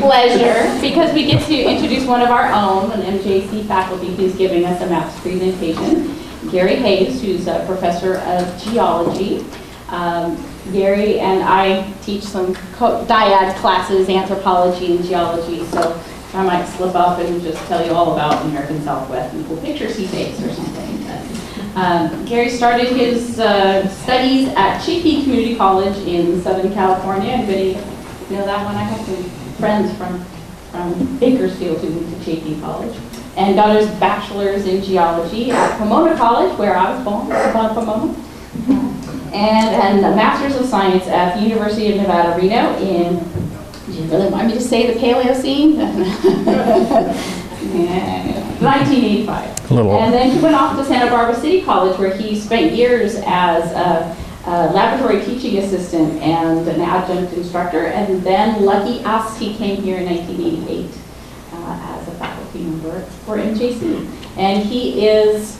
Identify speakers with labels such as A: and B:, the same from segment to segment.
A: pleasure, because we get to introduce one of our own, an MJC faculty who's giving us a maps presentation, Garry Hayes, who's a professor of geology. Garry and I teach some dyad classes, anthropology and geology, so I might slip up and just tell you all about the American Southwest and cool pictures he takes or something. But, Garry started his studies at Chaffee Community College in Southern California. Anybody know that one? I have some friends from Bakersfield who went to Chaffee College. And got his bachelor's in geology at Pomona College, where I was born, Pomona. And a master's of science at the University of Nevada, Reno in, do you really want me to say the Paleocene? 1985. And then he went off to Santa Barbara City College, where he spent years as a laboratory teaching assistant and an adjunct instructor. And then, lucky us, he came here in 1988 as a faculty member for MJC. And he is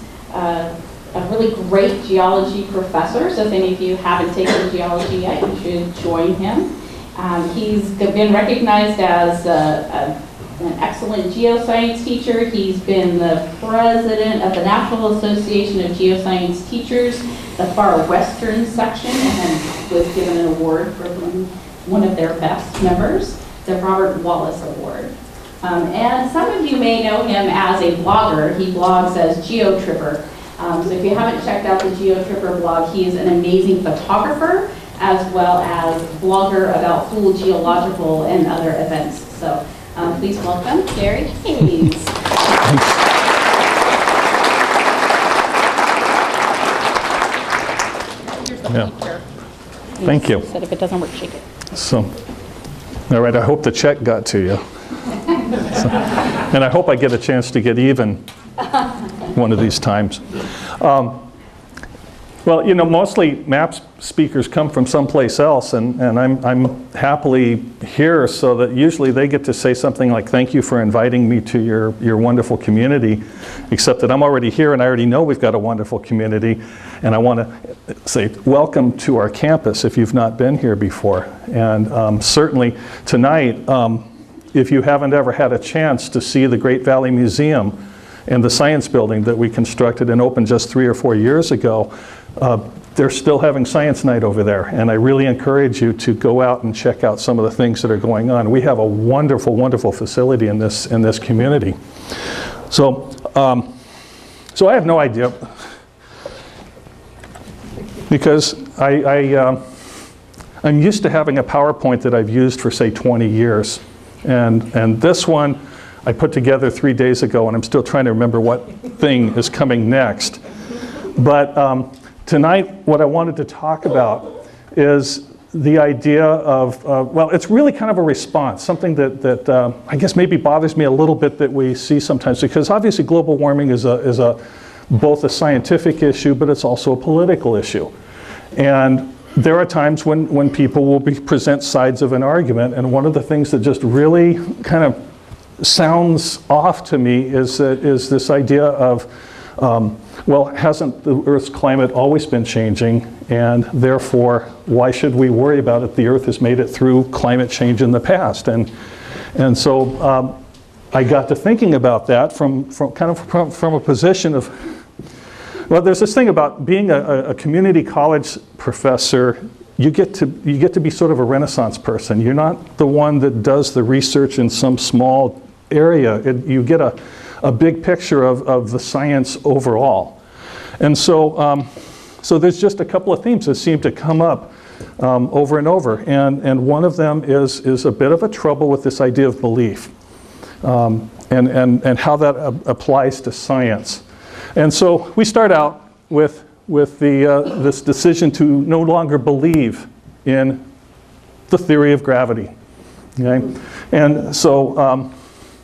A: a really great geology professor, so if any of you haven't taken geology yet, you should join him. He's been recognized as an excellent geoscience teacher. He's been the president of the National Association of Geoscience Teachers, the Far Western section, and was given an award for one of their best members, the Robert Wallace Award. And some of you may know him as a blogger. He blogs as GeoTripper. So if you haven't checked out the GeoTripper blog, he is an amazing photographer as well as blogger about full geological and other events. So please welcome Garry Hayes.
B: Yeah. Thank you.
A: Said if it doesn't work, shake it.
B: So, all right, I hope the check got to you. And I hope I get a chance to get even one of these times. Well, you know, mostly MAPS speakers come from someplace else, and I'm happily here so that usually they get to say something like, thank you for inviting me to your wonderful community, except that I'm already here and I already know we've got a wonderful community, and I want to say welcome to our campus if you've not been here before. And certainly tonight, if you haven't ever had a chance to see the Great Valley Museum and the science building that we constructed and opened just 3 or 4 years ago, they're still having science night over there, and I really encourage you to go out and check out some of the things that are going on. We have a wonderful, wonderful facility in this community. So, so I have no idea, because I'm used to having a PowerPoint that I've used for, say, 20 years, and this one I put together 3 days ago, and I'm still trying to remember what thing is coming next. But tonight, what I wanted to talk about is the idea of, well, it's really kind of a response, something that I guess maybe bothers me a little bit that we see sometimes, because obviously global warming is both a scientific issue, but it's also a political issue. And there are times when people will present sides of an argument, and one of the things that just really kind of sounds off to me is this idea of, well, hasn't the Earth's climate always been changing, and therefore why should we worry about it? The Earth has made it through climate change in the past. And so I got to thinking about that from a position of, well, there's this thing about being a community college professor. You get to be sort of a Renaissance person. You're not the one that does the research in some small area. You get a big picture of the science overall. And so, so there's just a couple of themes that seem to come up over and over. And one of them is a bit of a trouble with this idea of belief and how that applies to science. And so we start out with this decision to no longer believe in the theory of gravity. Okay? And so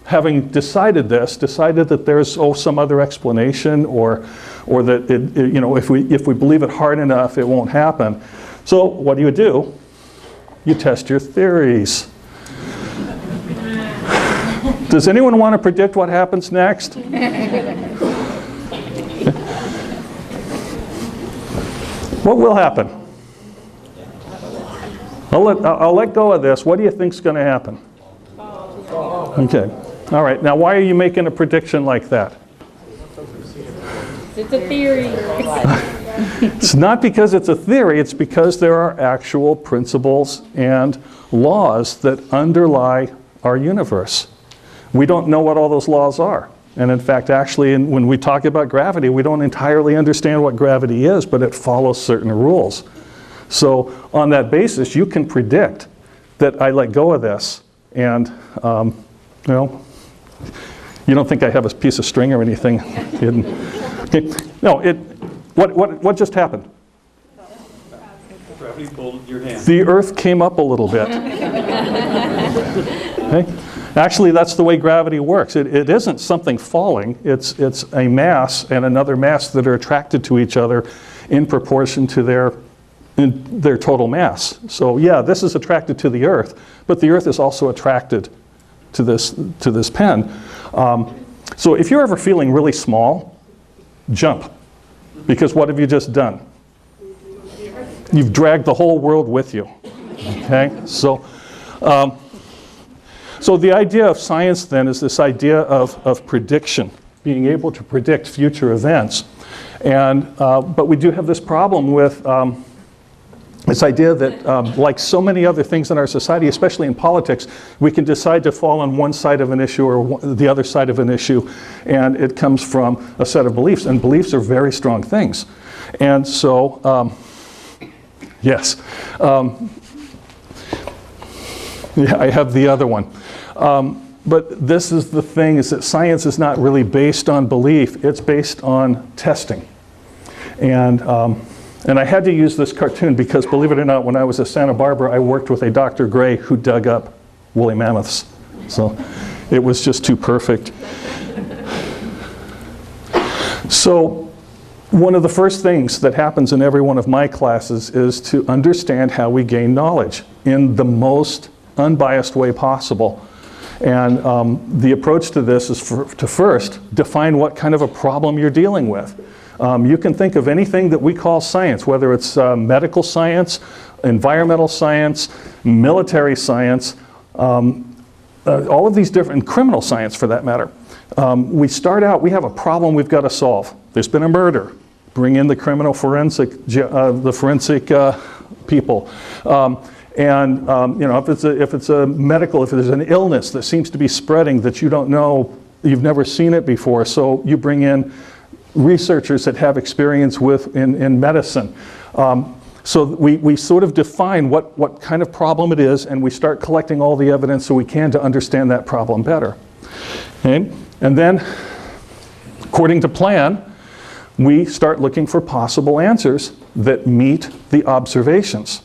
B: having decided that there's some other explanation, or that you know, if we believe it hard enough, it won't happen. So what do? You test your theories. Does anyone want to predict what happens next? What will happen? I'll let go of this. What do you think's going to happen? Okay. All right. Now, why are you making a prediction like that?
A: It's a theory.
B: It's not because it's a theory. It's because there are actual principles and laws that underlie our universe. We don't know what all those laws are. And in fact, actually, when we talk about gravity, we don't entirely understand what gravity is, but it follows certain rules. So on that basis, you can predict that I let go of this, and you know, you don't think I have a piece of string or anything hidden. Okay. No, what just happened?
C: Gravity pulled your hand.
B: The Earth came up a little bit. Okay. Actually, that's the way gravity works. It isn't something falling. It's a mass and another mass that are attracted to each other in proportion to their total mass. So yeah, this is attracted to the Earth, but the Earth is also attracted to this pen. So if you're ever feeling really small, jump, because what have you just done? You've dragged the whole world with you. Okay, so the idea of science then is this idea of prediction, being able to predict future events, and but we do have this problem with this idea that, like so many other things in our society, especially in politics, we can decide to fall on one side of an issue or the other side of an issue, and it comes from a set of beliefs, and beliefs are very strong things. And so, yes, yeah, I have the other one. But this is the thing, is that science is not really based on belief, it's based on testing. And I had to use this cartoon because, believe it or not, when I was at Santa Barbara, I worked with a Dr. Gray who dug up woolly mammoths. So it was just too perfect. So one of the first things that happens in every one of my classes is to understand how we gain knowledge in the most unbiased way possible. And the approach to this is to first define what kind of a problem you're dealing with. You can think of anything that we call science, whether it's medical science, environmental science, military science, all of these different, criminal science for that matter. We start out, we have a problem we've got to solve. There's been a murder. Bring in the criminal forensic, the forensic people. And you know, if it's a medical, if there's an illness that seems to be spreading that you don't know, you've never seen it before, so you bring in researchers that have experience with in medicine. So we sort of define what kind of problem it is, and we start collecting all the evidence so we can to understand that problem better. Okay? And then, according to plan, we start looking for possible answers that meet the observations.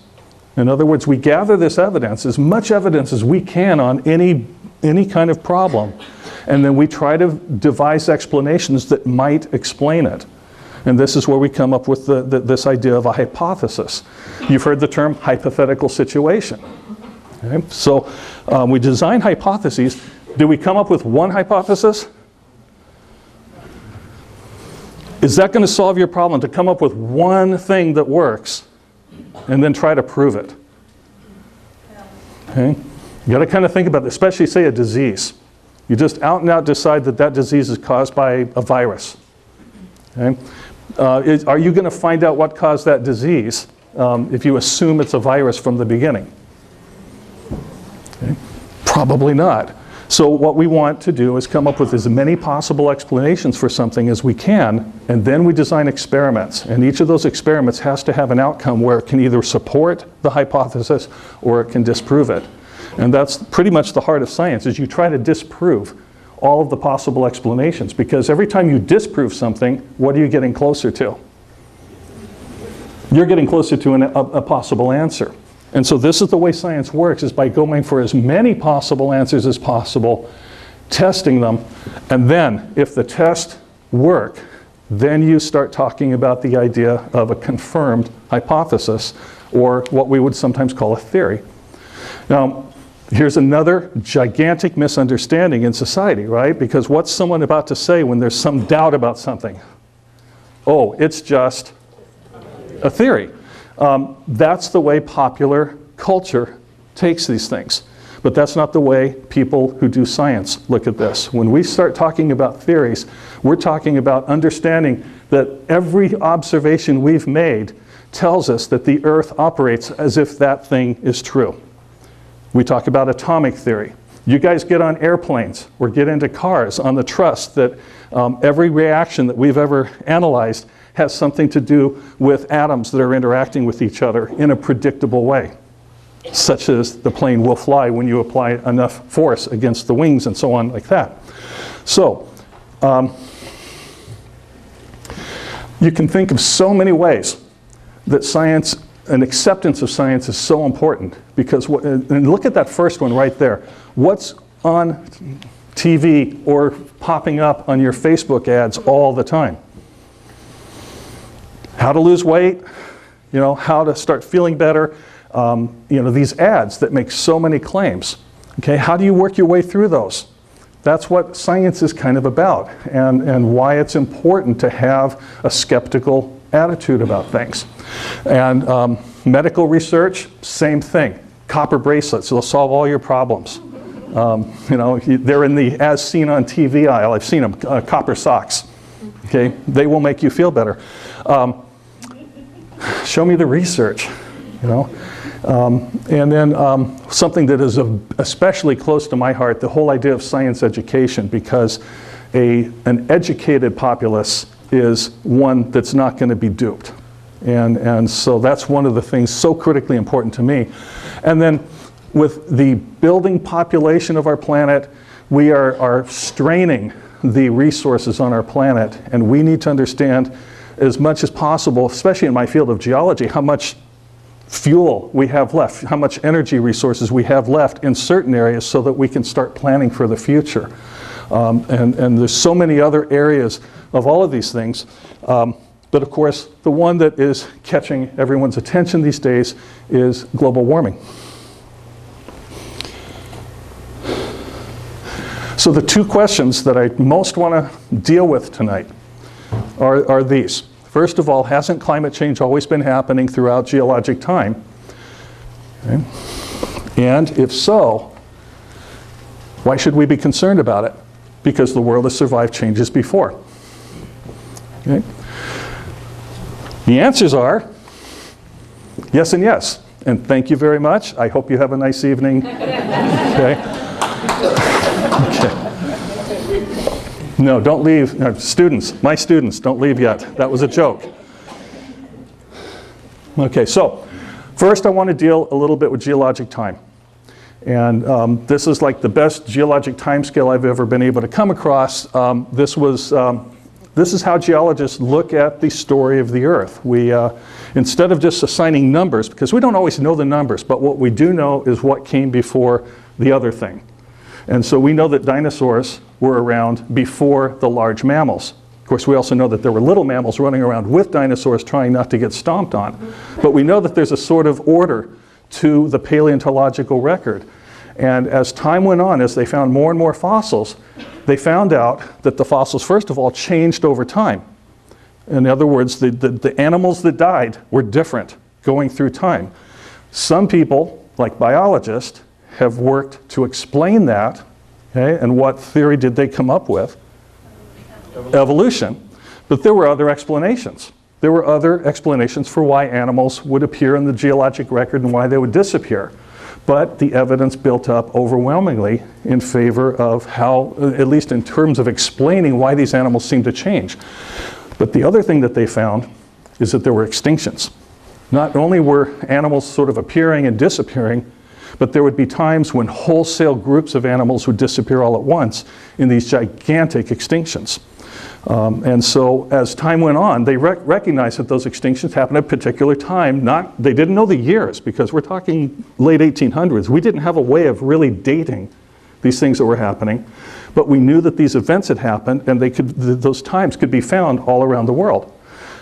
B: In other words, we gather this evidence, as much evidence as we can on any kind of problem, and then we try to devise explanations that might explain it. And this is where we come up with this idea of a hypothesis. You've heard the term hypothetical situation. Okay? So we design hypotheses. Do we come up with one hypothesis? Is that going to solve your problem, to come up with one thing that works and then try to prove it? Okay? You got to kind of think about this, especially say a disease. You just out and out decide that that disease is caused by a virus. Okay? Are you going to find out what caused that disease if you assume it's a virus from the beginning? Okay? Probably not. So what we want to do is come up with as many possible explanations for something as we can, and then we design experiments. And each of those experiments has to have an outcome where it can either support the hypothesis or it can disprove it. And that's pretty much the heart of science, is you try to disprove all of the possible explanations, because every time you disprove something, what are you getting closer to? You're getting closer to a possible answer. And so this is the way science works, is by going for as many possible answers as possible, testing them, and then if the tests work, then you start talking about the idea of a confirmed hypothesis, or what we would sometimes call a theory. Now, here's another gigantic misunderstanding in society, right? Because what's someone about to say when there's some doubt about something? Oh, it's just a theory. That's the way popular culture takes these things. But that's not the way people who do science look at this. When we start talking about theories, we're talking about understanding that every observation we've made tells us that the Earth operates as if that thing is true. We talk about atomic theory. You guys get on airplanes or get into cars on the trust that every reaction that we've ever analyzed has something to do with atoms that are interacting with each other in a predictable way, such as the plane will fly when you apply enough force against the wings and so on like that. So, you can think of so many ways that science, an acceptance of science is so important, because and look at that first one right there. What's on TV or popping up on your Facebook ads all the time? How to lose weight, you know, how to start feeling better, you know, these ads that make so many claims. Okay, how do you work your way through those? That's what science is kind of about, and why it's important to have a skeptical attitude about things. And medical research, same thing. Copper bracelets, they'll solve all your problems. You know, they're in the as seen on TV aisle. I've seen them, copper socks. Okay, they will make you feel better. Show me the research, you know. And then something that is especially close to my heart, the whole idea of science education, because an educated populace is one that's not going to be duped. And so that's one of the things so critically important to me. And then with the building population of our planet, we are straining the resources on our planet, and we need to understand as much as possible, especially in my field of geology, how much fuel we have left, how much energy resources we have left in certain areas so that we can start planning for the future. And there's so many other areas of all of these things. But of course, the one that is catching everyone's attention these days is global warming. So the two questions that I most want to deal with tonight are these. First of all, hasn't climate change always been happening throughout geologic time? Okay. And if so, why should we be concerned about it? Because the world has survived changes before. Okay. The answers are yes and yes. And thank you very much. I hope you have a nice evening. Okay. Okay. No, don't leave. No, students, my students, don't leave yet. That was a joke. Okay, so first I want to deal a little bit with geologic time. And this is like the best geologic time scale I've ever been able to come across. This is how geologists look at the story of the Earth. We, instead of just assigning numbers, because we don't always know the numbers, but what we do know is what came before the other thing. And so we know that dinosaurs were around before the large mammals. Of course, we also know that there were little mammals running around with dinosaurs trying not to get stomped on. But we know that there's a sort of order to the paleontological record. And as time went on, as they found more and more fossils, they found out that the fossils, first of all, changed over time. In other words, the animals that died were different going through time. Some people, like biologists, have worked to explain that, okay, and what theory did they come up with? Evolution. But there were other explanations. There were other explanations for why animals would appear in the geologic record and why they would disappear. But the evidence built up overwhelmingly in favor of how, at least in terms of explaining why these animals seem to change. But the other thing that they found is that there were extinctions. Not only were animals sort of appearing and disappearing, but there would be times when wholesale groups of animals would disappear all at once in these gigantic extinctions. And so as time went on, they recognized that those extinctions happened at a particular time. They didn't know the years, because we're talking late 1800s. We didn't have a way of really dating these things that were happening. But we knew that these events had happened, and those times could be found all around the world.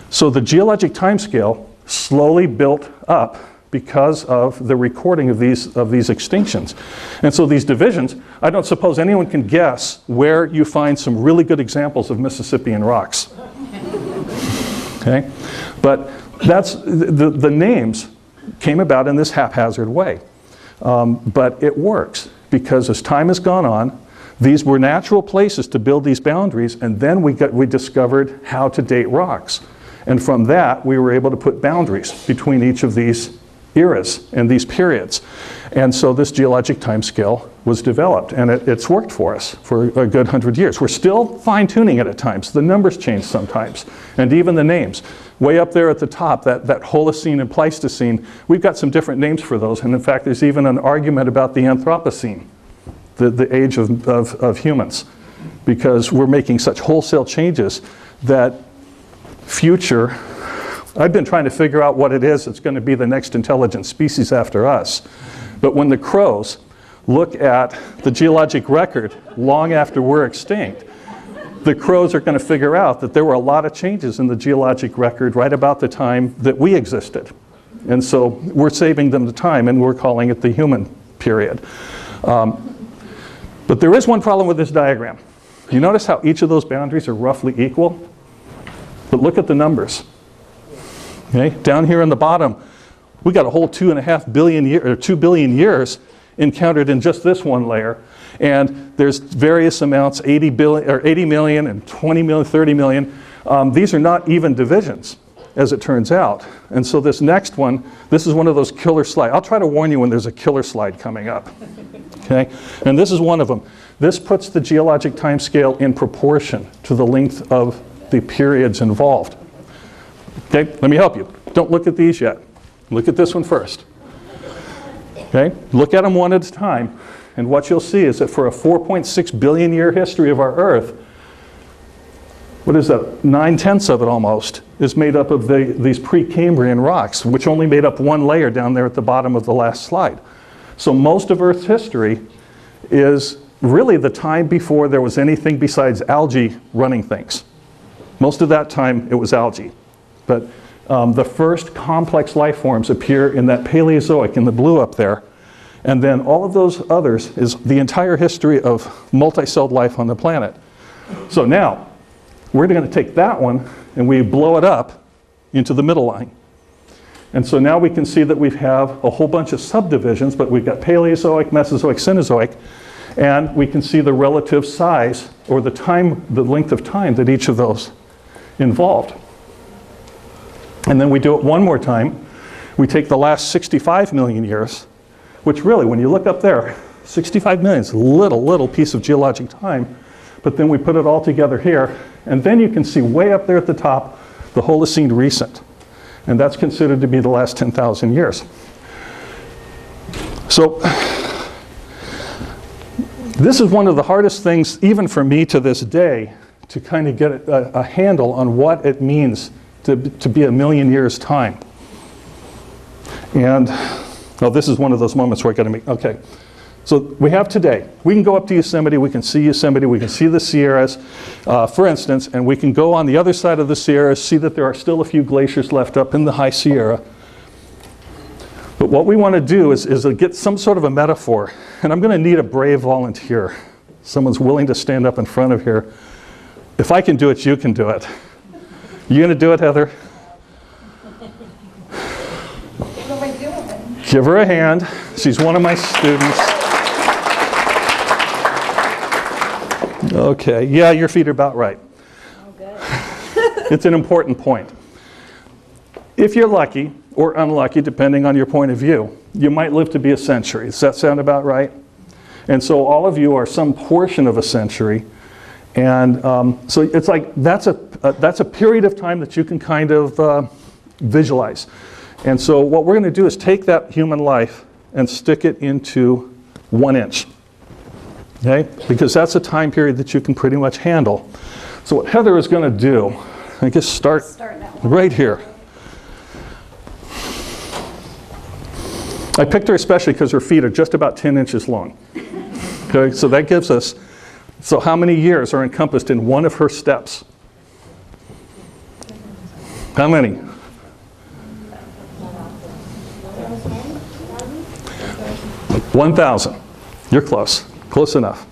B: So the geologic timescale slowly built up because of the recording of these extinctions. And so these divisions, I don't suppose anyone can guess where you find some really good examples of Mississippian rocks. Okay? But that's the names came about in this haphazard way. But it works, because as time has gone on, these were natural places to build these boundaries, and then we discovered how to date rocks. And from that, we were able to put boundaries between each of these eras and these periods. And so this geologic time scale was developed, and it's worked for us for a good 100 years. We're still fine-tuning it at times. The numbers change sometimes, and even the names. Way up there at the top, that Holocene and Pleistocene, we've got some different names for those, and in fact there's even an argument about the Anthropocene, the age of humans, because we're making such wholesale changes that future, I've been trying to figure out what it is that's going to be the next intelligent species after us. But when the crows look at the geologic record long after we're extinct, the crows are going to figure out that there were a lot of changes in the geologic record right about the time that we existed. And so we're saving them the time, and we're calling it the human period. But there is one problem with this diagram. You notice how each of those boundaries are roughly equal? But look at the numbers. Okay? Down here on the bottom, we got a whole 2.5 billion years, or 2 billion years encountered in just this one layer. And there's various amounts, 80 million and 20 million, 30 million. These are not even divisions, as it turns out. And so this next one, this is one of those killer slides. I'll try to warn you when there's a killer slide coming up. Okay? And this is one of them. This puts the geologic time scale in proportion to the length of the periods involved. Okay, let me help you. Don't look at these yet. Look at this one first. Okay, look at them one at a time, and what you'll see is that for a 4.6 billion year history of our Earth, what is that, 9/10 of it almost, is made up of these Precambrian rocks, which only made up one layer down there at the bottom of the last slide. So most of Earth's history is really the time before there was anything besides algae running things. Most of that time it was algae. But the first complex life forms appear in that Paleozoic in the blue up there. And then all of those others is the entire history of multi-celled life on the planet. So now, we're going to take that one and we blow it up into the middle line. And so now we can see that we have a whole bunch of subdivisions, but we've got Paleozoic, Mesozoic, Cenozoic, and we can see the relative size or the time, the length of time that each of those involved. And then we do it one more time. We take the last 65 million years, which really, when you look up there, 65 million is a little piece of geologic time, but then we put it all together here, and then you can see way up there at the top, the Holocene recent. And that's considered to be the last 10,000 years. So, this is one of the hardest things, even for me to this day, to kind of get a handle on what it means to be a million years' time. And, well, this is one of those moments where I got to make, okay. So we have today, we can go up to Yosemite, we can see the Sierras, for instance, and we can go on the other side of the Sierras, see that there are still a few glaciers left up in the High Sierra. But what we want to do is get some sort of a metaphor, and I'm going to need a brave volunteer. Someone's willing to stand up in front of here. If I can do it, you can do it. You going to do it, Heather?
C: What am I doing?
B: Give her a hand. She's one of my students. Okay, yeah, your feet are about right.
C: Oh, good.
B: It's an important point. If you're lucky or unlucky, depending on your point of view, you might live to be a century. Does that sound about right? And so all of you are some portion of a century. And so it's like that's a period of time that you can kind of visualize. And so what we're going to do is take that human life and stick it into 1 inch. Okay? Because that's a time period that you can pretty much handle. So what Heather is going to do, I guess start right here. I picked her especially because her feet are just about 10 inches long. Okay? So that gives us, so how many years are encompassed in one of her steps? How many? 1,000. You're close. Close enough.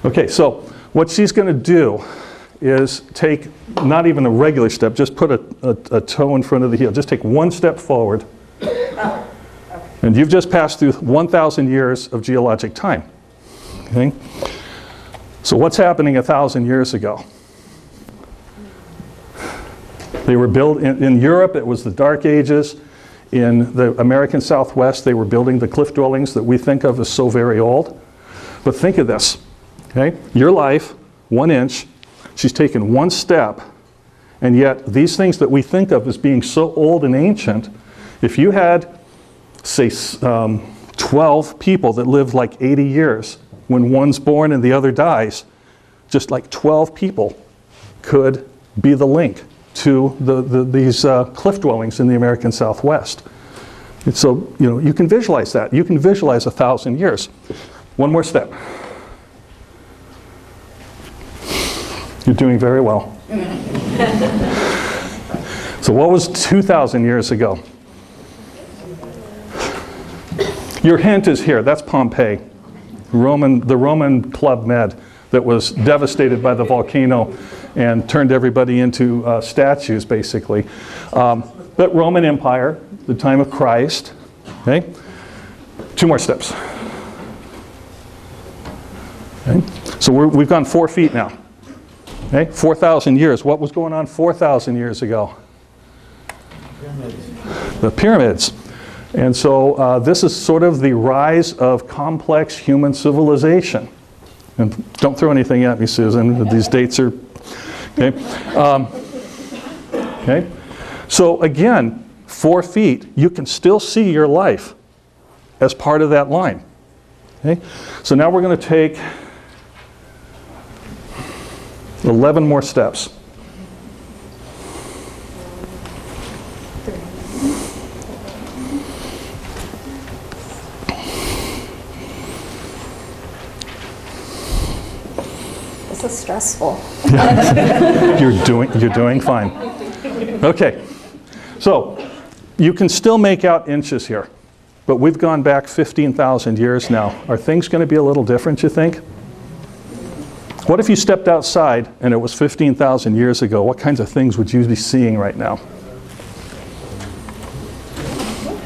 B: Okay, so what she's going to do is take not even a regular step, just put a toe in front of the heel. Just take one step forward. And you've just passed through 1,000 years of geologic time. Okay? So what's happening 1,000 years ago? They were built in Europe, it was the Dark Ages. In the American Southwest, they were building the cliff dwellings that we think of as so very old. But think of this, okay? Your life, 1 inch, she's taken 1 step, and yet these things that we think of as being so old and ancient, if you had, say, 12 people that lived like 80 years, when one's born and the other dies, just like 12 people could be the link to these cliff dwellings in the American Southwest. And so, you know, you can visualize that. You can visualize 1,000 years. One more step. You're doing very well. So what was 2,000 years ago? Your hint is here. That's Pompeii, the Roman Club Med that was devastated by the volcano and turned everybody into statues, basically. But Roman Empire, the time of Christ. Okay? 2 more steps. Okay? So we've gone 4 feet now. Okay? 4,000 years. What was going on 4,000 years ago? The pyramids. And so this is sort of the rise of complex human civilization. And don't throw anything at me, Susan. These dates are... Okay. Okay. So again, 4 feet, you can still see your life as part of that line. Okay. So now we're going to take 11 more steps.
C: This is stressful.
B: You're doing fine. Okay, so you can still make out inches here, but we've gone back 15,000 years now. Are things going to be a little different, you think? What if you stepped outside and it was 15,000 years ago? What kinds of things would you be seeing right now?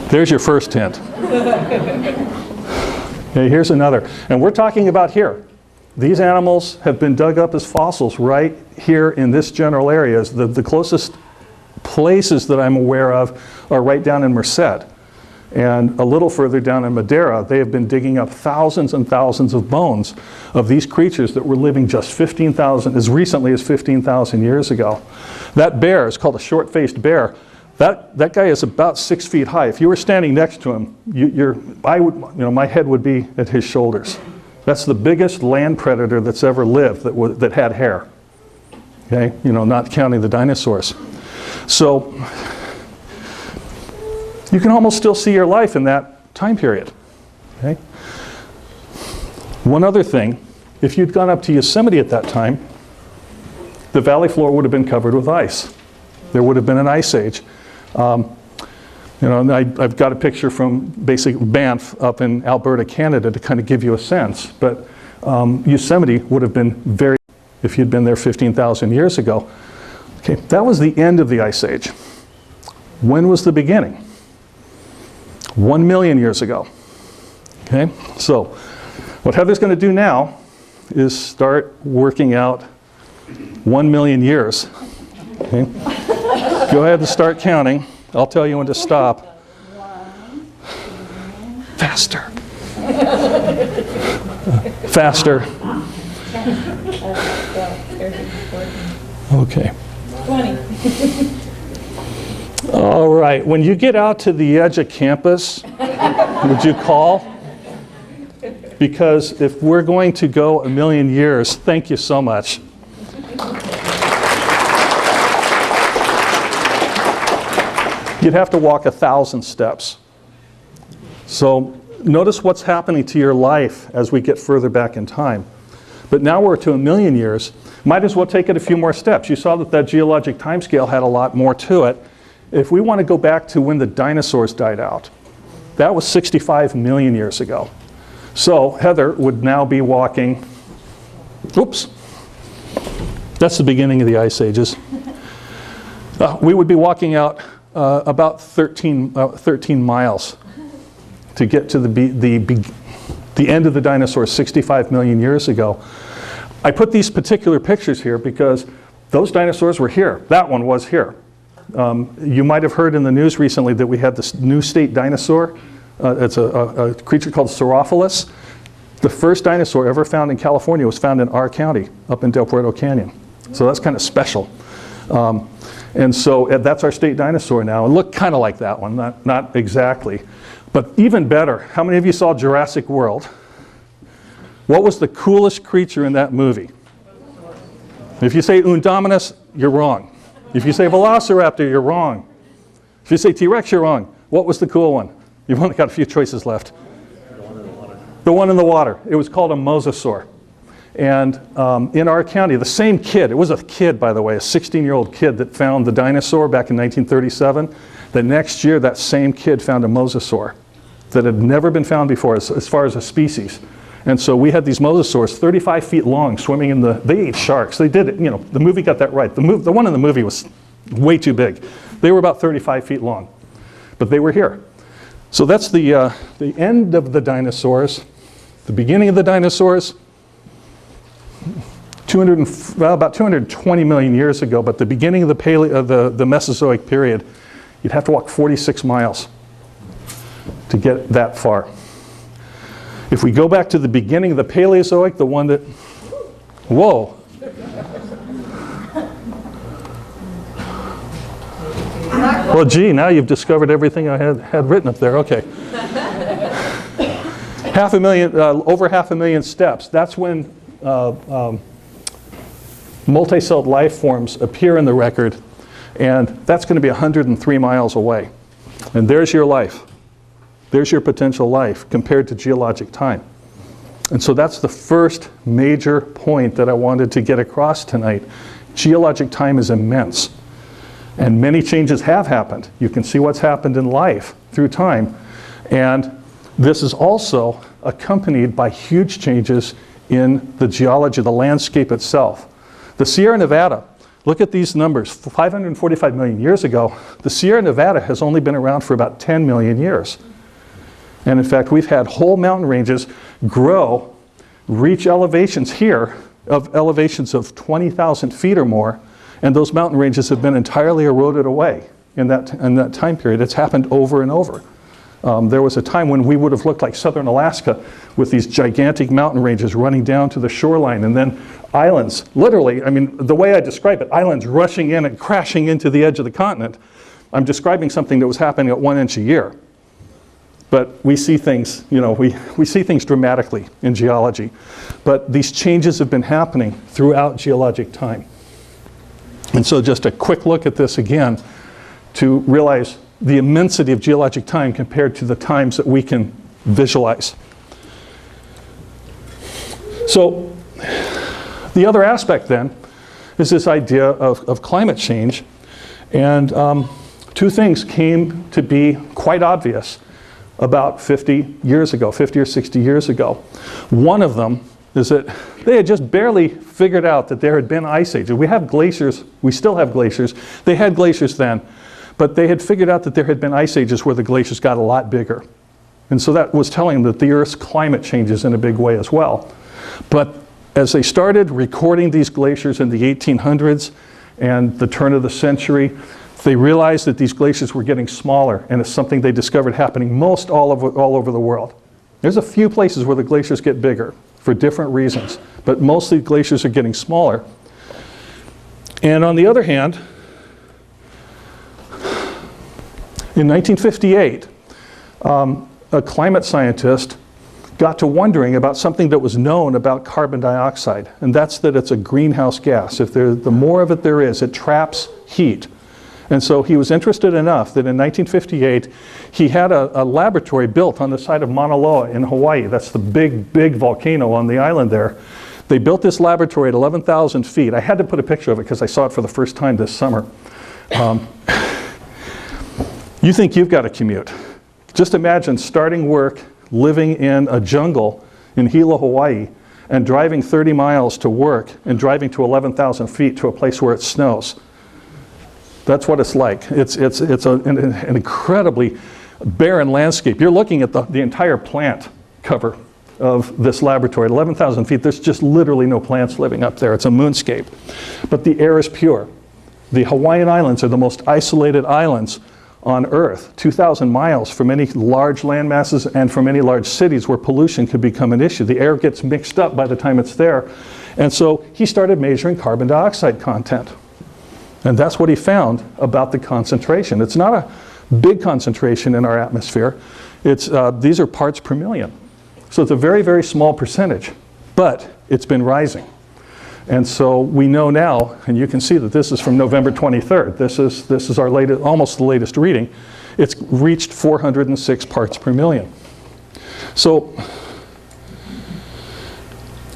B: There's your first hint. Okay, here's another. And we're talking about here. These animals have been dug up as fossils right here in this general area. The closest places that I'm aware of are right down in Merced. And a little further down in Madeira, they have been digging up thousands and thousands of bones of these creatures that were living just 15,000, as recently as 15,000 years ago. That bear is called a short-faced bear. That guy is about 6 feet high. If you were standing next to him, my head would be at his shoulders. That's the biggest land predator that's ever lived that had hair. Okay, not counting the dinosaurs. So you can almost still see your life in that time period. Okay. One other thing, if you'd gone up to Yosemite at that time, the valley floor would have been covered with ice. There would have been an ice age. And I've got a picture from basic Banff up in Alberta, Canada, to kind of give you a sense. But Yosemite would have been very, if you'd been there 15,000 years ago. Okay, that was the end of the Ice Age. When was the beginning? 1 million years ago. Okay, so what Heather's going to do now is start working out 1 million years. Okay, go ahead and start counting. I'll tell you when to stop. Faster. Faster. Okay.
C: 20.
B: All right. When you get out to the edge of campus, would you call? Because if we're going to go 1 million years, thank you so much. You'd have to walk 1,000 steps. So notice what's happening to your life as we get further back in time. But now we're to 1 million years. Might as well take it a few more steps. You saw that geologic timescale had a lot more to it. If we want to go back to when the dinosaurs died out, that was 65 million years ago. So Heather would now be walking, oops, that's the beginning of the ice ages. We would be walking out about 13 miles to get to the end of the dinosaurs 65 million years ago. I put these particular pictures here because those dinosaurs were here. That one was here. You might have heard in the news recently that we had this new state dinosaur. It's a creature called Saurophilus. The first dinosaur ever found in California was found in our county, up in Del Puerto Canyon. So that's kind of special. And so that's our state dinosaur now. It looked kind of like that one, not exactly. But even better, how many of you saw Jurassic World? What was the coolest creature in that movie? If you say Indominus, you're wrong. If you say Velociraptor, you're wrong. If you say T-Rex, you're wrong. What was the cool one? You've only got a few choices left. The one in the water. It was called a mosasaur. And in our county, the same kid, it was a kid, by the way, a 16-year-old kid that found the dinosaur back in 1937. The next year, that same kid found a mosasaur that had never been found before as far as a species. And so we had these mosasaurs 35 feet long swimming in they ate sharks. They did it, you know, the movie got that right. The one in the movie was way too big. They were about 35 feet long, but they were here. So that's the end of the dinosaurs. The beginning of the dinosaurs, about 220 million years ago, but the beginning of the Mesozoic period, you'd have to walk 46 miles to get that far. If we go back to the beginning of the Paleozoic, the one that, whoa. Well, gee, now you've discovered everything I had written up there. Okay. Over 500,000 steps. That's when multi-celled life forms appear in the record, and that's going to be 103 miles away. And there's your life. There's your potential life compared to geologic time. And so that's the first major point that I wanted to get across tonight. Geologic time is immense. And many changes have happened. You can see what's happened in life through time. And this is also accompanied by huge changes in the geology, the landscape itself. The Sierra Nevada, look at these numbers. 545 million years ago, the Sierra Nevada has only been around for about 10 million years. And in fact, we've had whole mountain ranges grow, reach elevations here of elevations of 20,000 feet or more, and those mountain ranges have been entirely eroded away in that time period. It's happened over and over. There was a time when we would have looked like southern Alaska with these gigantic mountain ranges running down to the shoreline, and then islands, literally, I mean, the way I describe it, islands rushing in and crashing into the edge of the continent. I'm describing something that was happening at 1 inch a year. But we see things, you know, we see things dramatically in geology. But these changes have been happening throughout geologic time. And so just a quick look at this again to realize the immensity of geologic time compared to the times that we can visualize. So the other aspect then is this idea of climate change. And two things came to be quite obvious about 50 years ago, 50 or 60 years ago. One of them is that they had just barely figured out that there had been ice ages. We have glaciers, we still have glaciers. They had glaciers then, but they had figured out that there had been ice ages where the glaciers got a lot bigger. And so that was telling them that the Earth's climate changes in a big way as well. But as they started recording these glaciers in the 1800s and the turn of the century, they realized that these glaciers were getting smaller, and it's something they discovered happening all over the world. There's a few places where the glaciers get bigger for different reasons, but mostly glaciers are getting smaller. And on the other hand, in 1958, a climate scientist got to wondering about something that was known about carbon dioxide, and that's that it's a greenhouse gas. The more of it there is, it traps heat. And so he was interested enough that in 1958, he had a laboratory built on the side of Mauna Loa in Hawaii. That's the big volcano on the island there. They built this laboratory at 11,000 feet. I had to put a picture of it because I saw it for the first time this summer. You think you've got a commute. Just imagine starting work, living in a jungle in Hilo, Hawaii, and driving 30 miles to work and driving to 11,000 feet to a place where it snows. That's what it's like. It's an incredibly barren landscape. You're looking at the entire plant cover of this laboratory. At 11,000 feet, there's just literally no plants living up there. It's a moonscape. But the air is pure. The Hawaiian Islands are the most isolated islands on Earth, 2,000 miles from any large land masses and from any large cities where pollution could become an issue. The air gets mixed up by the time it's there. And so he started measuring carbon dioxide content. And that's what he found about the concentration. It's not a big concentration in our atmosphere. These are parts per million. So it's a very, very small percentage, but it's been rising. And so we know now, and you can see that this is from November 23rd. This is our latest, almost the latest reading. It's reached 406 parts per million. So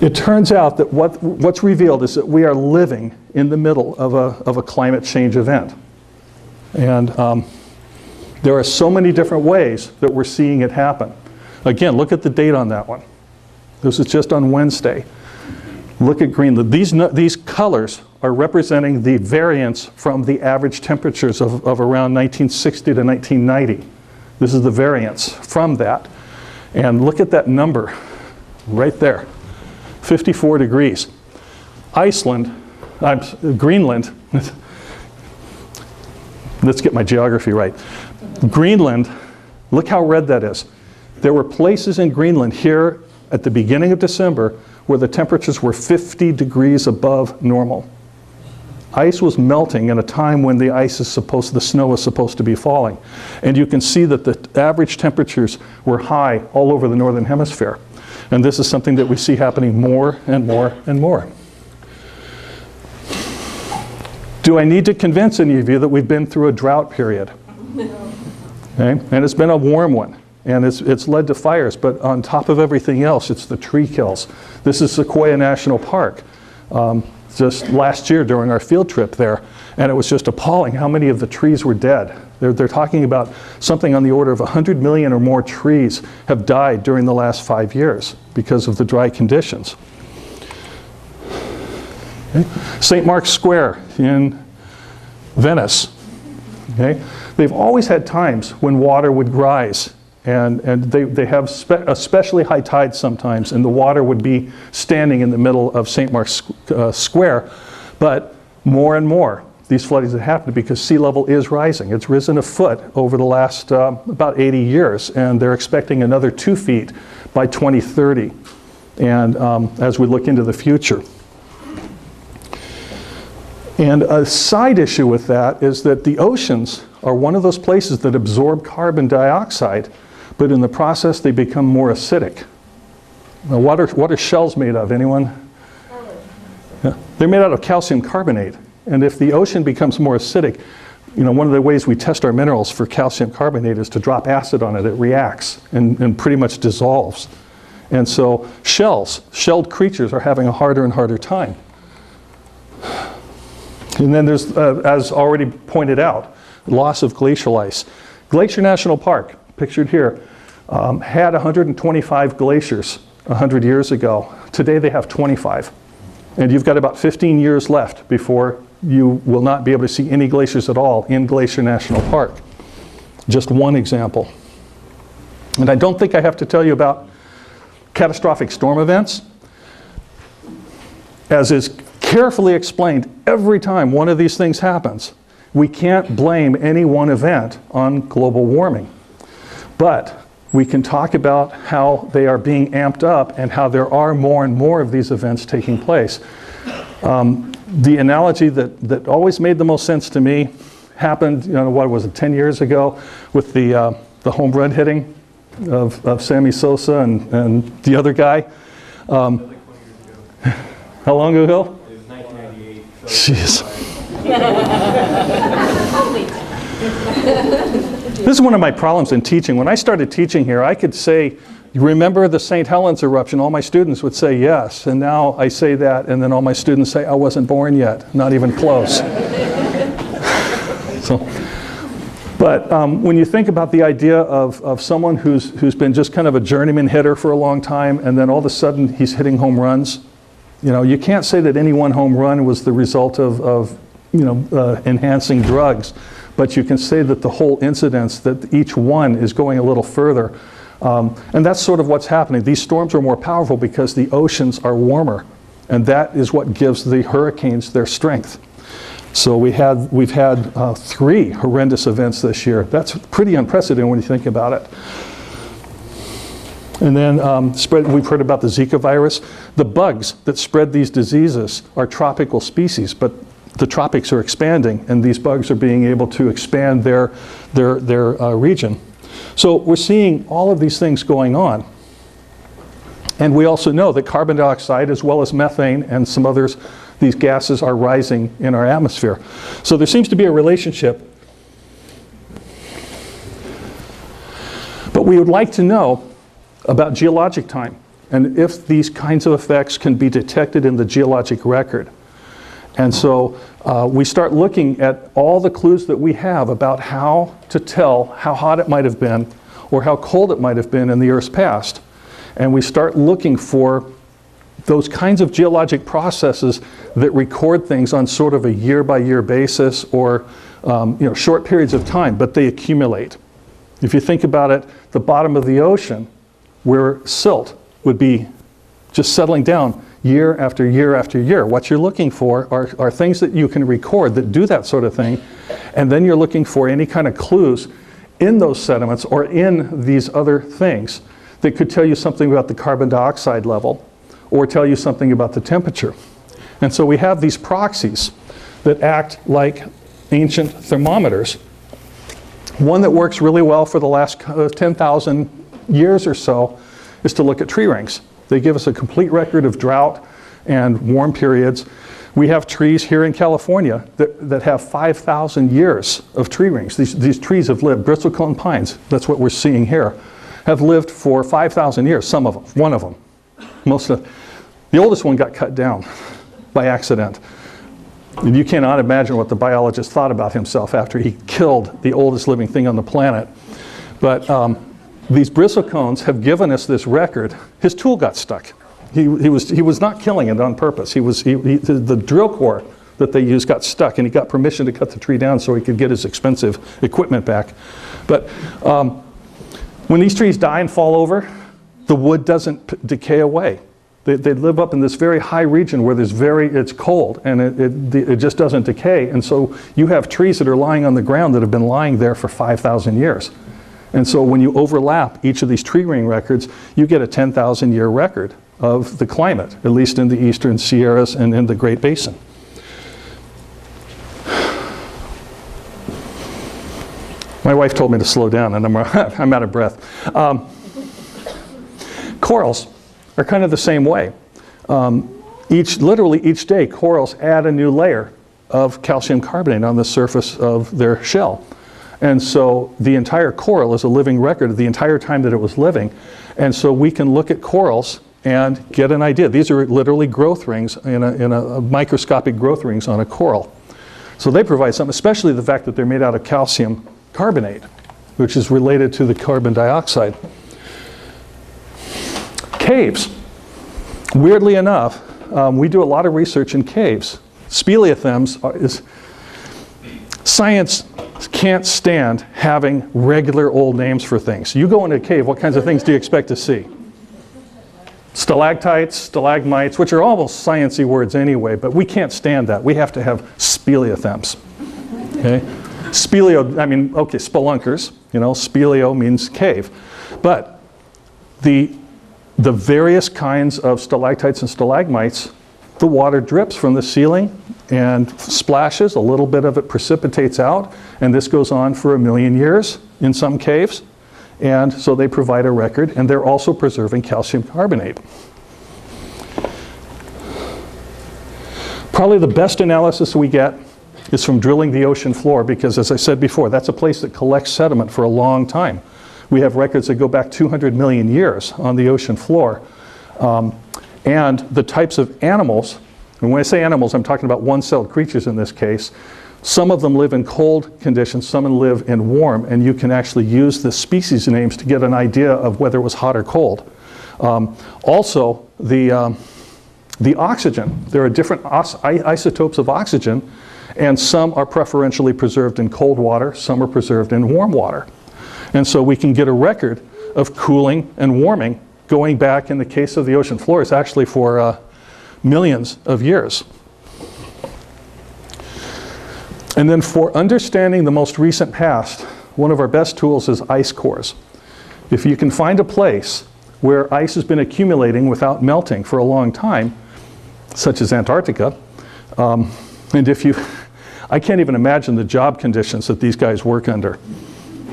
B: it turns out that what's revealed is that we are living in the middle of a climate change event. And there are so many different ways that we're seeing it happen. Again, look at the date on that one. This is just on Wednesday. Look at Greenland. These colors are representing the variance from the average temperatures of around 1960 to 1990. This is the variance from that. And look at that number right there, 54 degrees. Greenland, let's get my geography right. Greenland, look how red that is. There were places in Greenland here at the beginning of December where the temperatures were 50 degrees above normal. Ice was melting in a time when the snow was supposed to be falling. And you can see that the average temperatures were high all over the northern hemisphere. And this is something that we see happening more and more and more. Do I need to convince any of you that we've been through a drought period? No. Okay? And it's been a warm one. And it's led to fires, but on top of everything else, it's the tree kills. This is Sequoia National Park. Just last year during our field trip there, and it was just appalling how many of the trees were dead. They're talking about something on the order of 100 million or more trees have died during the last 5 years because of the dry conditions. Okay. St. Mark's Square in Venice. Okay. They've always had times when water would rise. And they have especially high tides sometimes, and the water would be standing in the middle of St. Mark's Square. But more and more, these floodings have happened because sea level is rising. It's risen a foot over the last about 80 years, and they're expecting another 2 feet by 2030, and as we look into the future. And a side issue with that is that the oceans are one of those places that absorb carbon dioxide, but in the process they become more acidic. Now, what are shells made of? Anyone? Yeah. They're made out of calcium carbonate. And if the ocean becomes more acidic, one of the ways we test our minerals for calcium carbonate is to drop acid on it. It reacts and pretty much dissolves. And so shelled creatures are having a harder and harder time. And then there's, as already pointed out, loss of glacial ice. Glacier National Park, pictured here, had 125 glaciers 100 years ago. Today they have 25. And you've got about 15 years left before you will not be able to see any glaciers at all in Glacier National Park. Just one example. And I don't think I have to tell you about catastrophic storm events. As is carefully explained every time one of these things happens, we can't blame any one event on global warming. But we can talk about how they are being amped up and how there are more and more of these events taking place. The analogy that always made the most sense to me happened, what was it, 10 years ago with the home run hitting of Sammy Sosa and the other guy. How long ago?
D: It was 1998.
B: Jeez. This is one of my problems in teaching. When I started teaching here, I could say, you remember the St. Helens eruption? All my students would say yes. And now I say that, and then all my students say, I wasn't born yet. Not even close. But when you think about the idea of someone who's been just kind of a journeyman hitter for a long time, and then all of a sudden he's hitting home runs, you can't say that any one home run was the result of enhancing drugs. But you can say that the whole incidence, that each one is going a little further. And that's sort of what's happening. These storms are more powerful because the oceans are warmer. And that is what gives the hurricanes their strength. So we've had 3 horrendous events this year. That's pretty unprecedented when you think about it. And then we've heard about the Zika virus. The bugs that spread these diseases are tropical species, but the tropics are expanding, and these bugs are being able to expand their region. So we're seeing all of these things going on. And we also know that carbon dioxide, as well as methane and some others, these gases are rising in our atmosphere. So there seems to be a relationship. But we would like to know about geologic time and if these kinds of effects can be detected in the geologic record. And so we start looking at all the clues that we have about how to tell how hot it might have been or how cold it might have been in the Earth's past. And we start looking for those kinds of geologic processes that record things on sort of a year-by-year basis or short periods of time, but they accumulate. If you think about it, the bottom of the ocean, where silt would be just settling down year after year after year. What you're looking for are things that you can record that do that sort of thing, and then you're looking for any kind of clues in those sediments or in these other things that could tell you something about the carbon dioxide level or tell you something about the temperature. And so we have these proxies that act like ancient thermometers. One that works really well for the last 10,000 years or so is to look at tree rings. They give us a complete record of drought and warm periods. We have trees here in California that have 5,000 years of tree rings. These trees have lived, bristlecone pines, that's what we're seeing here, have lived for 5,000 years, some of them, one of them. The oldest one got cut down by accident. And you cannot imagine what the biologist thought about himself after he killed the oldest living thing on the planet. But these bristlecones have given us this record. His tool got stuck. He was not killing it on purpose. The drill core that they used got stuck, and he got permission to cut the tree down so he could get his expensive equipment back. But when these trees die and fall over, the wood doesn't decay away. They live up in this very high region where it's cold and it just doesn't decay. And so you have trees that are lying on the ground that have been lying there for 5,000 years. And so when you overlap each of these tree ring records, you get a 10,000 year record of the climate, at least in the eastern Sierras and in the Great Basin. My wife told me to slow down, and I'm out of breath. Corals are kind of the same way. Literally each day, corals add a new layer of calcium carbonate on the surface of their shell. And so the entire coral is a living record of the entire time that it was living. And so we can look at corals and get an idea. These are literally growth rings in a microscopic growth rings on a coral. So they provide something, especially the fact that they're made out of calcium carbonate, which is related to the carbon dioxide. Caves. Weirdly enough, we do a lot of research in caves. Speleothems science can't stand having regular old names for things. You go into a cave, what kinds of things do you expect to see? Stalactites, stalagmites, which are almost sciencey words anyway, but we can't stand that. We have to have speleothems. Okay? Spelunkers, speleo means cave. But the various kinds of stalactites and stalagmites, the water drips from the ceiling and splashes, a little bit of it precipitates out, and this goes on for 1 million years in some caves. And so they provide a record, and they're also preserving calcium carbonate. Probably the best analysis we get is from drilling the ocean floor, because as I said before, that's a place that collects sediment for a long time. We have records that go back 200 million years on the ocean floor. And the types of animals, and when I say animals, I'm talking about one-celled creatures in this case. Some of them live in cold conditions, some of them live in warm, and you can actually use the species names to get an idea of whether it was hot or cold. Also, the oxygen. There are different isotopes of oxygen, and some are preferentially preserved in cold water, some are preserved in warm water. And so we can get a record of cooling and warming going back, in the case of the ocean floors, actually for millions of years. And then for understanding the most recent past, one of our best tools is ice cores. If you can find a place where ice has been accumulating without melting for a long time, such as Antarctica, and if you, I can't even imagine the job conditions that these guys work under.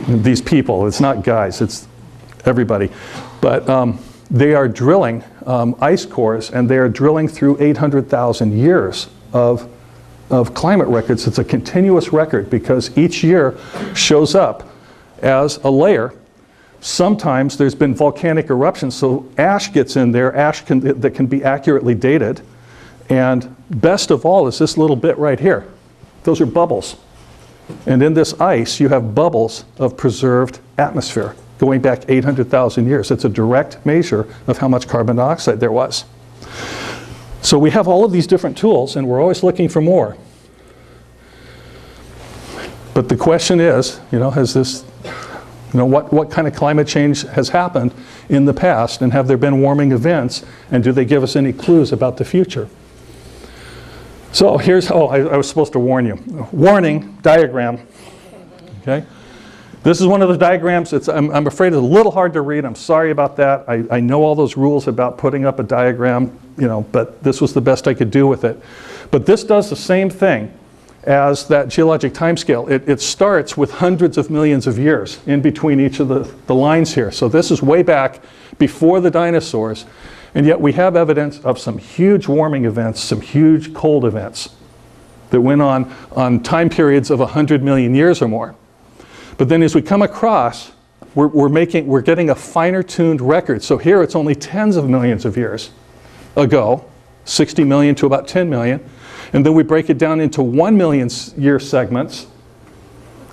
B: These people, it's not guys, it's everybody. But they are drilling ice cores, and they are drilling through 800,000 years of climate records. It's a continuous record because each year shows up as a layer. Sometimes there's been volcanic eruptions, so ash gets in there, that can be accurately dated. And best of all is this little bit right here. Those are bubbles. And in this ice, you have bubbles of preserved atmosphere going back 800,000 years. It's a direct measure of how much carbon dioxide there was. So we have all of these different tools, and we're always looking for more. But the question is, has this, what kind of climate change has happened in the past, and have there been warming events, and do they give us any clues about the future? So here's, I was supposed to warn you. Warning diagram, okay? This is one of the diagrams. I'm afraid it's a little hard to read. I'm sorry about that. I know all those rules about putting up a diagram, but this was the best I could do with it. But this does the same thing as that geologic timescale. It starts with hundreds of millions of years in between each of the lines here. So this is way back before the dinosaurs. And yet we have evidence of some huge warming events, some huge cold events that went on time periods of 100 million years or more. But then as we come across, we're getting a finer tuned record. So here it's only tens of millions of years ago, 60 million to about 10 million. And then we break it down into 1 million year segments.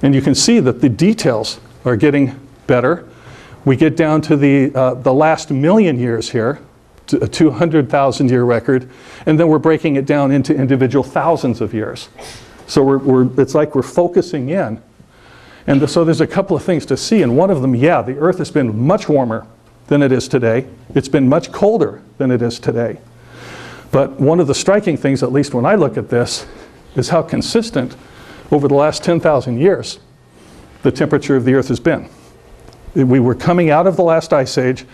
B: And you can see that the details are getting better. We get down to the last million years here, to a 200,000 year record. And then we're breaking it down into individual thousands of years. So it's like we're focusing in. And so there's a couple of things to see, and one of them, the Earth has been much warmer than it is today. It's been much colder than it is today. But one of the striking things, at least when I look at this, is how consistent over the last 10,000 years the temperature of the Earth has been. We were coming out of the last ice age,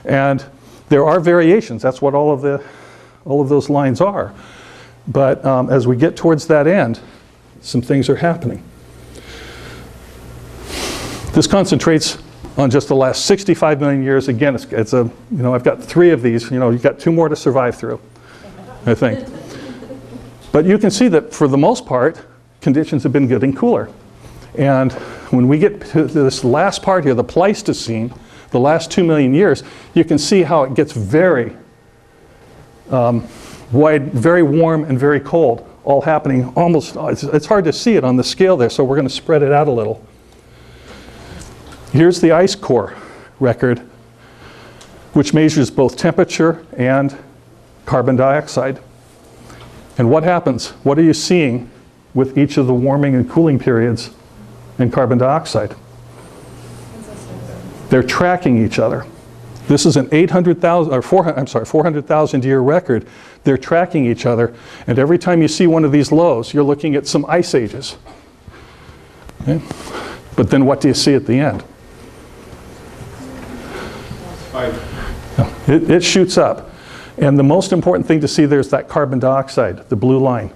B: and there are variations. That's what all of those lines are. But as we get towards that end, some things are happening. This concentrates on just the last 65 million years. Again, I've got 3 of these. You've got 2 more to survive through, I think. But you can see that for the most part, conditions have been getting cooler. And when we get to this last part here, the Pleistocene, the last 2 million years, you can see how it gets very wide, very warm and very cold, all happening almost, it's hard to see it on the scale there, so we're going to spread it out a little. Here's the ice core record, which measures both temperature and carbon dioxide. And what happens? What are you seeing with each of the warming and cooling periods in carbon dioxide? They're tracking each other. This is an 400,000 year record. They're tracking each other, and every time you see one of these lows, you're looking at some ice ages. Okay? But then what do you see at the end? It shoots up. And the most important thing to see there is that carbon dioxide, the blue line.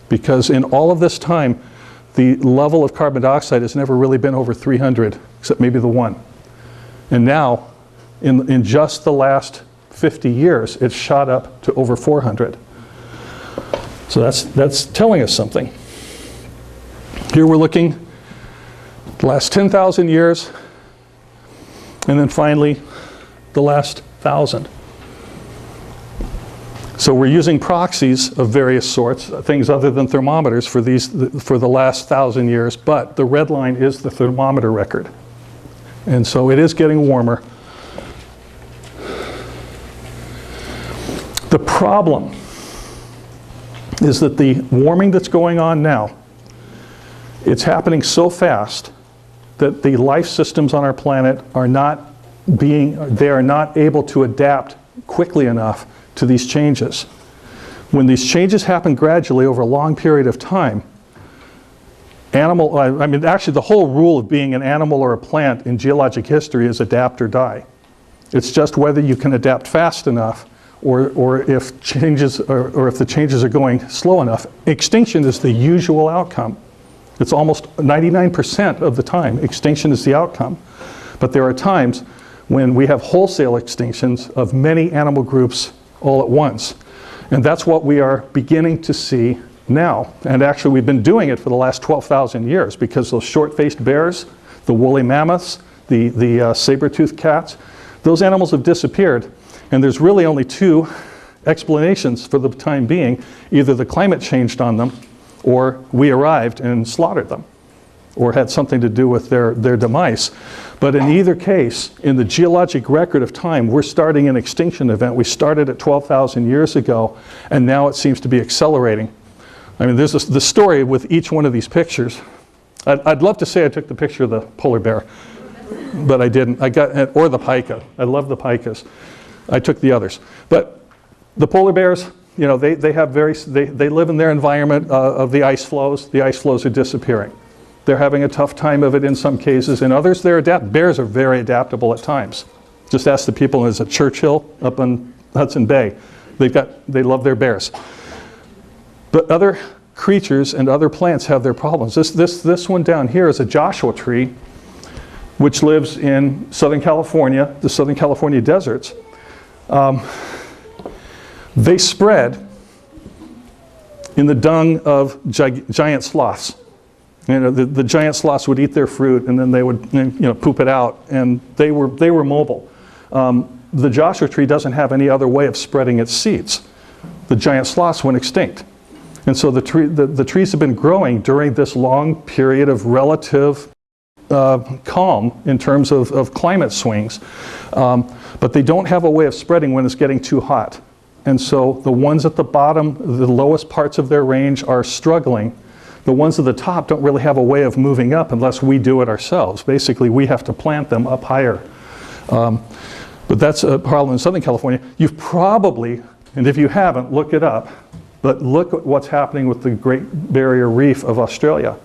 B: Because in all of this time, the level of carbon dioxide has never really been over 300, except maybe the 1. And now, in just the last 50 years, it's shot up to over 400. So that's telling us something. Here we're looking at the last 10,000 years, and then finally, the last 1,000. So we're using proxies of various sorts, things other than thermometers for the last 1,000 years, but the red line is the thermometer record. And so it is getting warmer. The problem is that the warming that's going on now, it's happening so fast that the life systems on our planet are not able to adapt quickly enough to these changes. When these changes happen gradually over a long period of time, actually the whole rule of being an animal or a plant in geologic history is adapt or die. It's just whether you can adapt fast enough or if the changes are going slow enough. Extinction is the usual outcome. It's almost 99% of the time, extinction is the outcome. But there are times when we have wholesale extinctions of many animal groups all at once. And that's what we are beginning to see now. And actually we've been doing it for the last 12,000 years because those short-faced bears, the woolly mammoths, the saber-toothed cats, those animals have disappeared. And there's really only two explanations for the time being. Either the climate changed on them, or we arrived and slaughtered them, or had something to do with their demise. But in either case, in the geologic record of time, we're starting an extinction event. We started at 12,000 years ago, and now it seems to be accelerating. I mean, there's the story with each one of these pictures. I'd love to say I took the picture of the polar bear, but I didn't. Or the pika. I love the pikas. I took the others. But the polar bears, you know, they live in their environment of the ice flows. The ice flows are disappearing. They're having a tough time of it in some cases. In others, bears are very adaptable at times. Just ask the people at Churchill up on Hudson Bay. They love their bears. But other creatures and other plants have their problems. This one down here is a Joshua tree, which lives in Southern California, the Southern California deserts. They spread in the dung of giant sloths. You know, the giant sloths would eat their fruit and then they would, you know, poop it out, and they were mobile. The Joshua tree doesn't have any other way of spreading its seeds. The giant sloths went extinct. And so the trees have been growing during this long period of relative calm in terms of climate swings. But they don't have a way of spreading when it's getting too hot. And so the ones at the bottom, the lowest parts of their range, are struggling. The ones at the top don't really have a way of moving up unless we do it ourselves. Basically, we have to plant them up higher. But that's a problem in Southern California. You've probably, and if you haven't, look it up, but look at what's happening with the Great Barrier Reef of Australia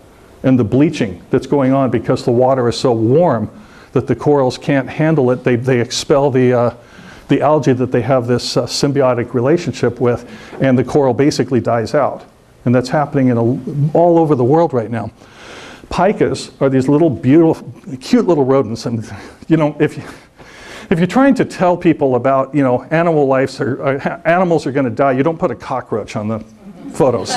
B: and the bleaching that's going on because the water is so warm that the corals can't handle it. They expel the algae that they have this symbiotic relationship with, and the coral basically dies out. And that's happening all over the world right now. Pikas are these little beautiful, cute little rodents, and you know, if you're trying to tell people about, you know, animals are going to die, you don't put a cockroach on the photos.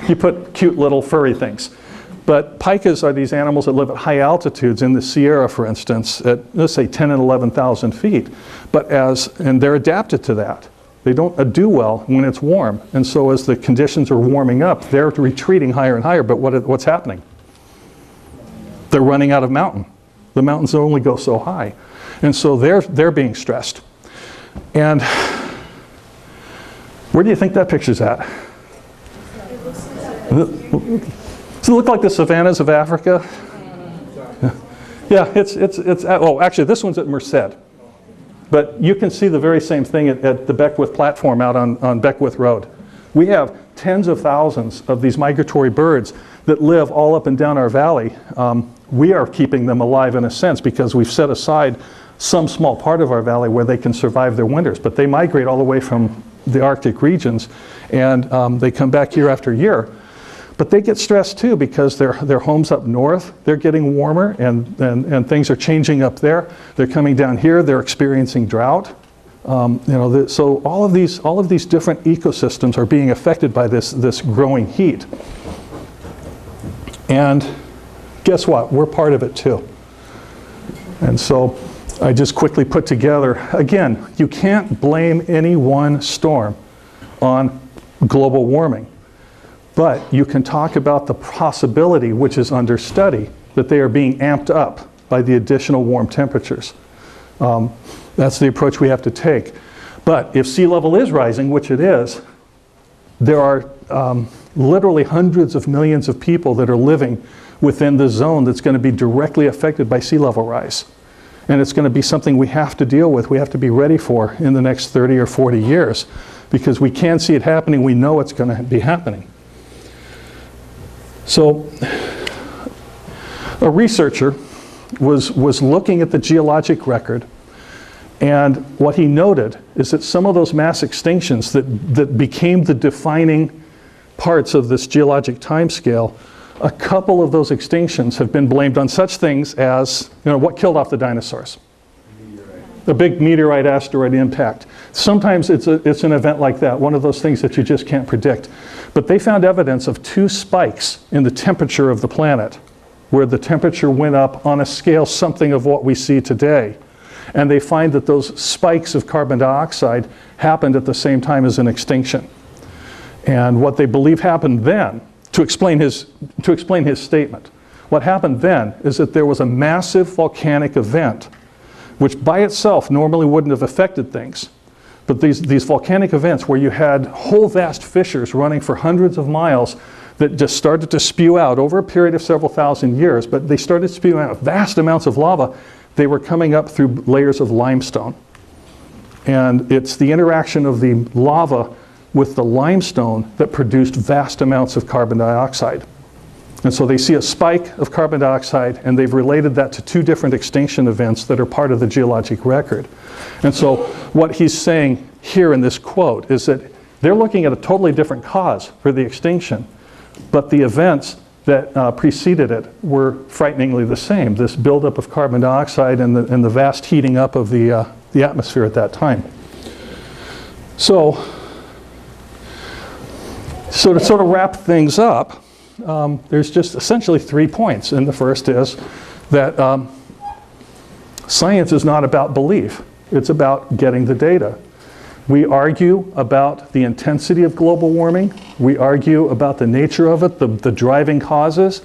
B: You put cute little furry things. But pikas are these animals that live at high altitudes in the Sierra, for instance, at let's say 10 and 11,000 feet. And they're adapted to that. They don't do well when it's warm. And so as the conditions are warming up, they're retreating higher and higher. But what's happening? They're running out of mountain. The mountains only go so high. And so they're being stressed. And where do you think that picture's at? Does it look like the savannas of Africa? Yeah, oh, actually this one's at Merced. But you can see the very same thing at the Beckwith platform out on Beckwith Road. We have tens of thousands of these migratory birds that live all up and down our valley. We are keeping them alive in a sense because we've set aside some small part of our valley where they can survive their winters. But they migrate all the way from the Arctic regions, and they come back year after year. But they get stressed too because their homes up north, they're getting warmer and things are changing up there. They're coming down here, they're experiencing drought. So all of these different ecosystems are being affected by this growing heat. And guess what? We're part of it too. And so I just quickly put together, again, you can't blame any one storm on global warming. But you can talk about the possibility, which is under study, that they are being amped up by the additional warm temperatures. That's the approach we have to take. But if sea level is rising, which it is, there are literally hundreds of millions of people that are living within the zone that's going to be directly affected by sea level rise. And it's going to be something we have to deal with, we have to be ready for in the next 30 or 40 years, because we can see it happening, we know it's going to be happening. So a researcher was looking at the geologic record, and what he noted is that some of those mass extinctions that became the defining parts of this geologic timescale, a couple of those extinctions have been blamed on such things as, what killed off the dinosaurs? A big meteorite asteroid impact. Sometimes it's an event like that, one of those things that you just can't predict. But they found evidence of 2 spikes in the temperature of the planet, where the temperature went up on a scale something of what we see today. And they find that those spikes of carbon dioxide happened at the same time as an extinction. And what they believe happened then, to explain his statement, what happened then is that there was a massive volcanic event, which by itself normally wouldn't have affected things. But these volcanic events where you had whole vast fissures running for hundreds of miles that just started to spew out over a period of several thousand years, but they started spewing out vast amounts of lava. They were coming up through layers of limestone. And it's the interaction of the lava with the limestone that produced vast amounts of carbon dioxide. And so they see a spike of carbon dioxide, and they've related that to 2 different extinction events that are part of the geologic record. And so what he's saying here in this quote is that they're looking at a totally different cause for the extinction, but the events that preceded it were frighteningly the same, this buildup of carbon dioxide and the vast heating up of the atmosphere at that time. So to sort of wrap things up, there's just essentially 3 points. And the first is that science is not about belief. It's about getting the data. We argue about the intensity of global warming. We argue about the nature of it, the driving causes,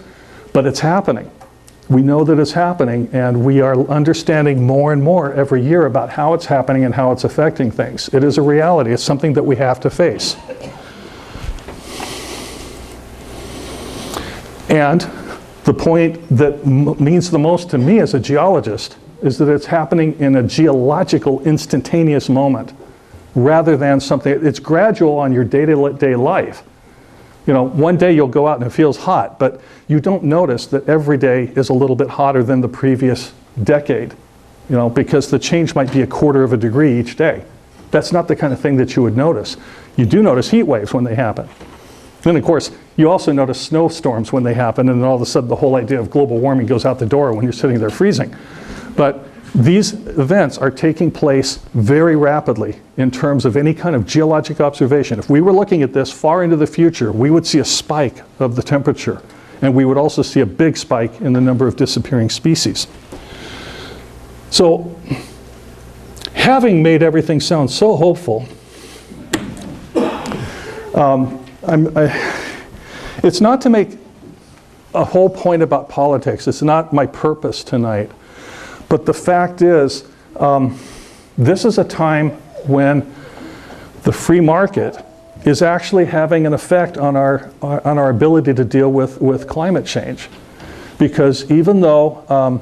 B: but it's happening. We know that it's happening, and we are understanding more and more every year about how it's happening and how it's affecting things. It is a reality. It's something that we have to face. And the point that means the most to me as a geologist is that it's happening in a geological instantaneous moment rather than something, it's gradual on your day-to-day life. One day you'll go out and it feels hot, but you don't notice that every day is a little bit hotter than the previous decade, because the change might be a quarter of a degree each day. That's not the kind of thing that you would notice. You do notice heat waves when they happen. Then, of course, you also notice snowstorms when they happen, and then all of a sudden the whole idea of global warming goes out the door when you're sitting there freezing. But these events are taking place very rapidly in terms of any kind of geologic observation. If we were looking at this far into the future, we would see a spike of the temperature, and we would also see a big spike in the number of disappearing species. So, having made everything sound so hopeful, it's not to make a whole point about politics. It's not my purpose tonight. But the fact is, this is a time when the free market is actually having an effect on our ability to deal with climate change. Because even though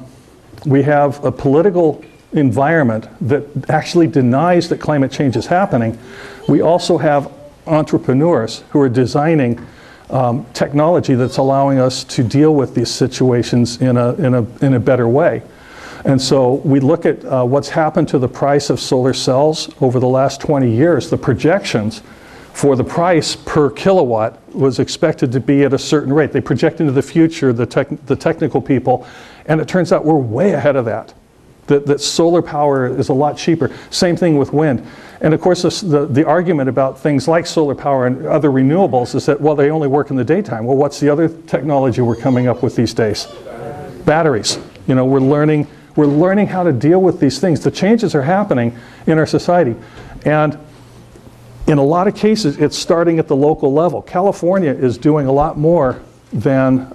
B: we have a political environment that actually denies that climate change is happening, we also have entrepreneurs who are designing technology that's allowing us to deal with these situations in a better way. And so we look at what's happened to the price of solar cells over the last 20 years. The projections for the price per kilowatt was expected to be at a certain rate. They project into the future, the technical people, and it turns out we're way ahead of that. That solar power is a lot cheaper. Same thing with wind. And of course, the argument about things like solar power and other renewables is that, well, they only work in the daytime. Well, what's the other technology we're coming up with these days? Batteries. We're learning how to deal with these things. The changes are happening in our society. And in a lot of cases, it's starting at the local level. California is doing a lot more than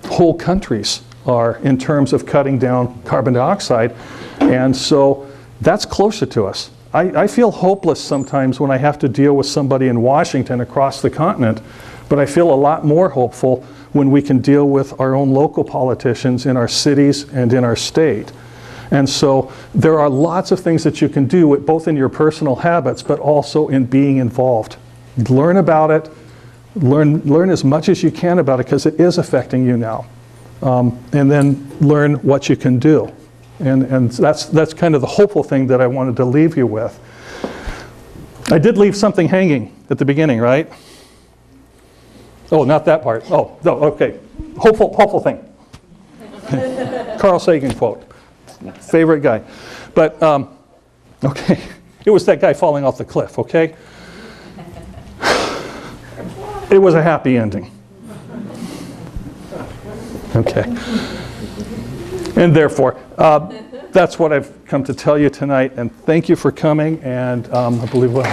B: whole countries are in terms of cutting down carbon dioxide. And so that's closer to us. I feel hopeless sometimes when I have to deal with somebody in Washington across the continent, but I feel a lot more hopeful when we can deal with our own local politicians in our cities and in our state. And so there are lots of things that you can do, both in your personal habits, but also in being involved. Learn about it, learn as much as you can about it, because it is affecting you now. And then learn what you can do. And that's kind of the hopeful thing that I wanted to leave you with. I did leave something hanging at the beginning, right? Oh, not that part. Oh, no, okay. Hopeful thing. Carl Sagan quote. Favorite guy. But, okay. It was that guy falling off the cliff, okay? It was a happy ending. Okay. And therefore, that's what I've come to tell you tonight. And thank you for coming. And I believe, well,